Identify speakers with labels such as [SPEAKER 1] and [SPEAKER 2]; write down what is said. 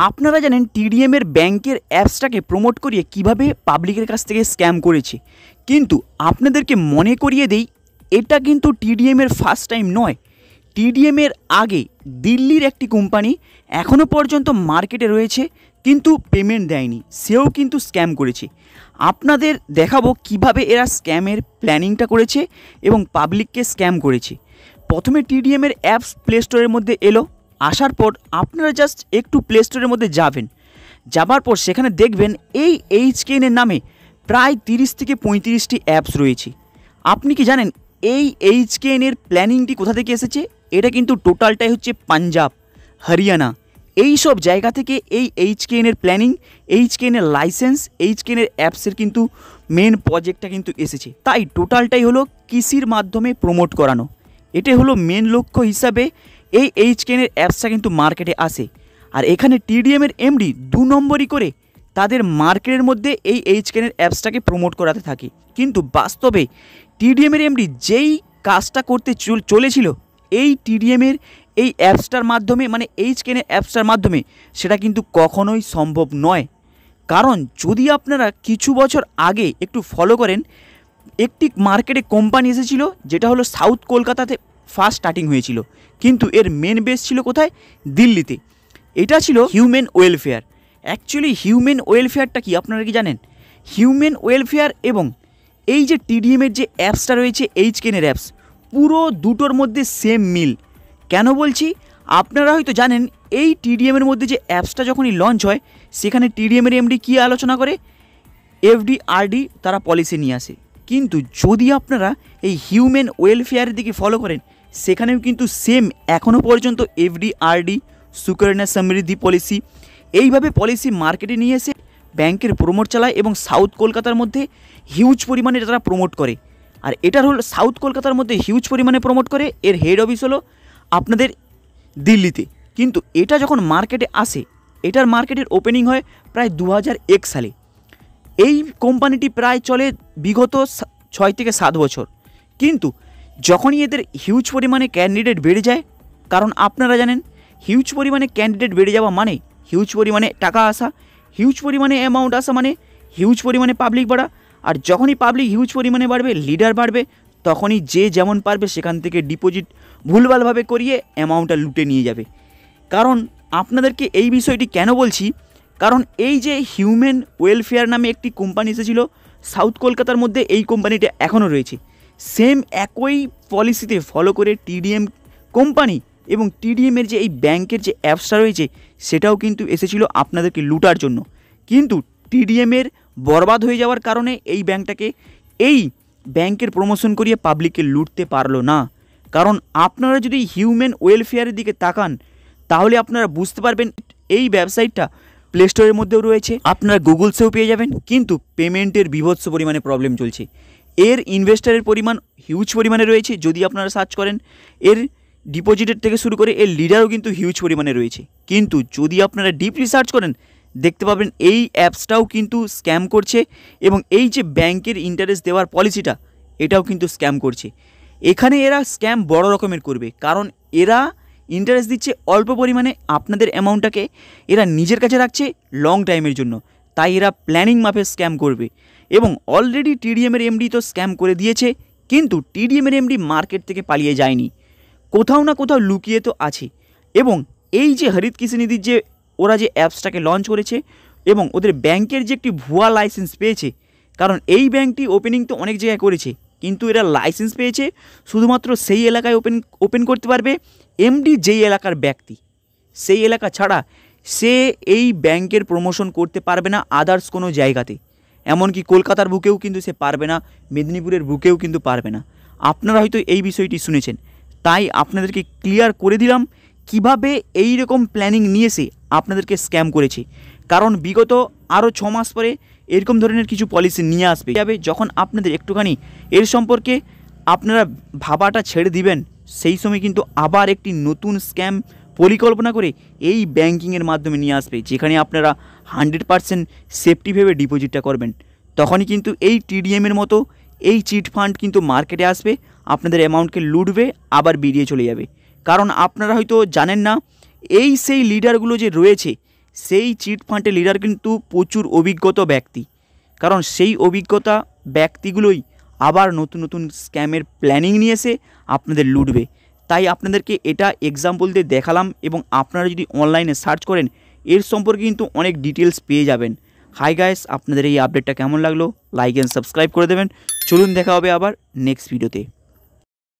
[SPEAKER 1] আপনারা জানেন টিডিএম এর ব্যাংকের অ্যাপসটাকে প্রমোট করিয়ে কিভাবে পাবলিকের কাছ থেকে স্ক্যাম করেছে, কিন্তু আপনাদেরকে মনে করিয়ে দেই এটা কিন্তু টিডিএম এর ফার্স্ট টাইম নয়। টিডিএম এর আগে দিল্লির একটি কোম্পানি এখনও পর্যন্ত মার্কেটে রয়েছে কিন্তু পেমেন্ট দেয়নি, সেও কিন্তু স্ক্যাম করেছে। আপনাদের দেখাবো কিভাবে এরা স্ক্যামের প্ল্যানিংটা করেছে এবং পাবলিককে স্ক্যাম করেছে। প্রথমে টিডিএম এর অ্যাপস প্লে স্টোরের মধ্যে এলো, আসার পর আপনারা জাস্ট একটু প্লে স্টোরের মধ্যে যাবেন, যাবার পর সেখানে দেখবেন এই এইচকেএন এর নামে প্রায় 30 থেকে 35টি অ্যাপস রয়েছে। আপনি কি জানেন এই এইচকেএন এর প্ল্যানিংটি কোথা থেকে এসেছে? এটা কিন্তু টোটালটাই হচ্ছে পাঞ্জাব, হরিয়ানা এই সব জায়গা থেকে এই এইচকেএন এর প্ল্যানিং, এইচকেএন এর লাইসেন্স, এইচকেএন এর অ্যাপসের কিন্তু মেন প্রজেক্টটা কিন্তু এসেছে। তাই টোটালটাই হলো কৃষির মাধ্যমে প্রমোট করানো, এটাই হলো মেন লক্ষ্য হিসাবে এই এইচকেএন এর অ্যাপসটা কিন্তু মার্কেটে আসে। আর এখানে টিডিএম এর এমডি 2 নম্বরই করে তাদের মার্কেটের মধ্যে এই এইচকেএন এর অ্যাপসটাকে প্রমোট করাতে থাকে, কিন্তু বাস্তবে টিডিএম এর এমডি যেই কাজটা করতে চলেছিল এই টিডিএম এর এই অ্যাপসটার মাধ্যমে, মানে এইচকেএন এর অ্যাপসটার মাধ্যমে, সেটা কিন্তু কখনোই সম্ভব নয়। কারণ যদি আপনারা কিছু বছর আগে একটু ফলো করেন, একটি মার্কেটে কোম্পানি এসেছিল যেটা হলো সাউথ কলকাতাতে ফার্স্ট স্টার্টিং হয়েছিল, কিন্তু এর মেন বেস ছিল কোথায়? দিল্লিতে। এটা ছিল হিউম্যান ওয়েলফেয়ার। অ্যাকচুয়ালি হিউম্যান ওয়েলফেয়ারটা কি আপনারা কি জানেন? হিউম্যান ওয়েলফেয়ার এবং এই যে টিডিএম এর যে অ্যাপসটা রয়েছে এইচকেএন এর অ্যাপস, পুরো দুটোর মধ্যে সেম মিল। কেন বলছি? আপনারা হয়তো জানেন এই টিডিএম এর মধ্যে যে অ্যাপসটা যখনই লঞ্চ হয় সেখানে টিডিএম এর এমডি কী আলোচনা করে? এফডি আরডি তারা পলিসি নিয়ে আসে। কিন্তু যদি আপনারা এই হিউম্যান ওয়েলফেয়ারের দিকে ফলো করেন সেখানেও কিন্তু সেম এখনও পর্যন্ত FD RD, Sukanya Samriddhi policy, এইভাবে পলিসি মার্কেটে নিয়ে এসে ব্যাংকের প্রমোট চালায় এবং সাউথ কলকাতার মধ্যে হিউজ পরিমাণে তারা প্রমোট করে। আর এটার হলো সাউথ কলকাতার মধ্যে হিউজ পরিমাণে প্রমোট করে, এর হেড অফিস হলো আপনাদের দিল্লিতে। কিন্তু এটা যখন মার্কেটে আসে, এটার মার্কেটের ওপেনিং হয় প্রায় 2001 সালে। এই কোম্পানিটি প্রায় চলে বিগত 6 থেকে 7 বছর। কিন্তু যখনই এদের হিউজ পরিমাণে ক্যান্ডিডেট বেড়ে যায়, কারণ আপনারা জানেন হিউজ পরিমাণে ক্যান্ডিডেট বেড়ে যাওয়া মানে হিউজ পরিমাণে টাকা আসা, হিউজ পরিমাণে অ্যামাউন্ট আসা মানে হিউজ পরিমাণে পাবলিক বাড়া। আর যখনই পাবলিক হিউজ পরিমাণে বাড়বে, লিডার বাড়বে, তখনই যে যেমন পারবে সেখান থেকে ডিপোজিট ভুলভালভাবে করিয়ে অ্যামাউন্টটা লুটে নিয়ে যাবে। কারণ আপনাদেরকে এই বিষয়টি কেন বলছি, কারণ এই যে হিউম্যান ওয়েলফেয়ার নামে একটি কোম্পানি এসেছিল সাউথ কলকাতার মধ্যে, এই কোম্পানিটা এখনও রয়েছে। সেম একই পলিসিতে ফলো করে টিডিএম কোম্পানি এবং টিডিএমের যে এই ব্যাংকের যে অ্যাপসটা রয়েছে সেটাও কিন্তু এসেছিল আপনাদেরকে লুটার জন্য। কিন্তু টিডিএমের বরবাদ হয়ে যাওয়ার কারণে এই ব্যাংকের প্রমোশন করিয়ে পাবলিককে লুটতে পারলো না। কারণ আপনারা যদি হিউম্যান ওয়েলফেয়ারের দিকে তাকান তাহলে আপনারা বুঝতে পারবেন এই ওয়েবসাইটটা প্লে স্টোরের মধ্যেও রয়েছে, আপনারা গুগলসেও পেয়ে যাবেন, কিন্তু পেমেন্টের বিভৎস পরিমাণে প্রবলেম চলছে। এর ইনভেস্টারের পরিমাণ হিউজ পরিমাণে রয়েছে, যদি আপনারা সার্চ করেন এর ডিপোজিটের থেকে শুরু করে এর লিডারও কিন্তু হিউজ পরিমাণে রয়েছে। কিন্তু যদি আপনারা ডিপলি সার্চ করেন দেখতে পাবেন এই অ্যাপসটাও কিন্তু স্ক্যাম করছে এবং এই যে ব্যাংকের ইন্টারেস্ট দেওয়ার পলিসিটা এটাও কিন্তু স্ক্যাম করছে। এখানে এরা স্ক্যাম বড় রকমের করবে, কারণ এরা ইন্টারেস্ট দিচ্ছে অল্প পরিমাণে, আপনাদের অ্যামাউন্টটাকে এরা নিজের কাছে রাখছে লং টাইমের জন্য, তাই এরা প্ল্যানিং মাপে স্ক্যাম করবে। এবং অলরেডি টিডিএমের এমডি তো স্ক্যাম করে দিয়েছে, কিন্তু টিডিএমের এমডি মার্কেট থেকে পালিয়ে যায়নি, কোথাও না কোথাও লুকিয়ে তো আছে। এবং এই যে হরিত কৃষি নিধির যে ওরা যে অ্যাপসটাকে লঞ্চ করেছে এবং ওদের ব্যাংকের যে একটি ভুয়া লাইসেন্স পেয়েছে, কারণ এই ব্যাংকটি ওপেনিং তো অনেক জায়গায় করেছে, কিন্তু এরা লাইসেন্স পেয়েছে শুধুমাত্র সেই এলাকায় ওপেন করতে পারবে এমডি যেই এলাকার ব্যক্তি, সেই এলাকা ছাড়া সে এই ব্যাংকের প্রমোশন করতে পারবে না আদার্স কোনো জায়গাতে। এমনকি কলকাতার বুকেও কিন্তু সে পারবে না, মেদিনীপুরের বুকেও কিন্তু পারবে না। আপনারা হয়তো এই বিষয়টি শুনেছেন, তাই আপনাদেরকে ক্লিয়ার করে দিলাম কিভাবে এই রকম প্ল্যানিং নিয়ে এসে আপনাদেরকে স্ক্যাম করেছে। কারণ বিগত আরও 6 মাস পরে এরকম ধরনের কিছু পলিসি নিয়ে আসবে যাবে, যখন আপনাদের একটুখানি এর সম্পর্কে আপনারা ভাবাটা ছেড়ে দিবেন, সেই সময় কিন্তু আবার একটি নতুন স্ক্যাম পরিকল্পনা করে এই ব্যাংকিংয়ের মাধ্যমে নিয়ে আসবে, যেখানে আপনারা 100% সেফটি ভেবে ডিপোজিটটা করবেন। তখনই কিন্তু এই টিডিএমের মতো এই চিট ফান্ড কিন্তু মার্কেটে আসবে, আপনাদের অ্যামাউন্টকে লুটবে, আবার বেরিয়ে চলে যাবে। কারণ আপনারা হয়তো জানেন না এই সেই লিডারগুলো যে রয়েছে সেই চিট ফান্ডের লিডার কিন্তু প্রচুর অভিজ্ঞতা ব্যক্তি, কারণ সেই অভিজ্ঞতা ব্যক্তিগুলোই আবার নতুন নতুন স্ক্যামের প্ল্যানিং নিয়ে এসে আপনাদের লুটবে। তাই আপনাদেরকে এটা এক্সাম্পল দিয়ে দেখালাম, এবং আপনারা যদি অনলাইনে সার্চ করেন এর সম্পর্কে কিন্তু অনেক ডিটেলস পেয়ে যাবেন। হাই গাইস, আপনাদের এই আপডেটটা কেমন লাগলো লাইক অ্যান্ড সাবস্ক্রাইব করে দেবেন। চলুন দেখা হবে আবার নেক্সট ভিডিওতে।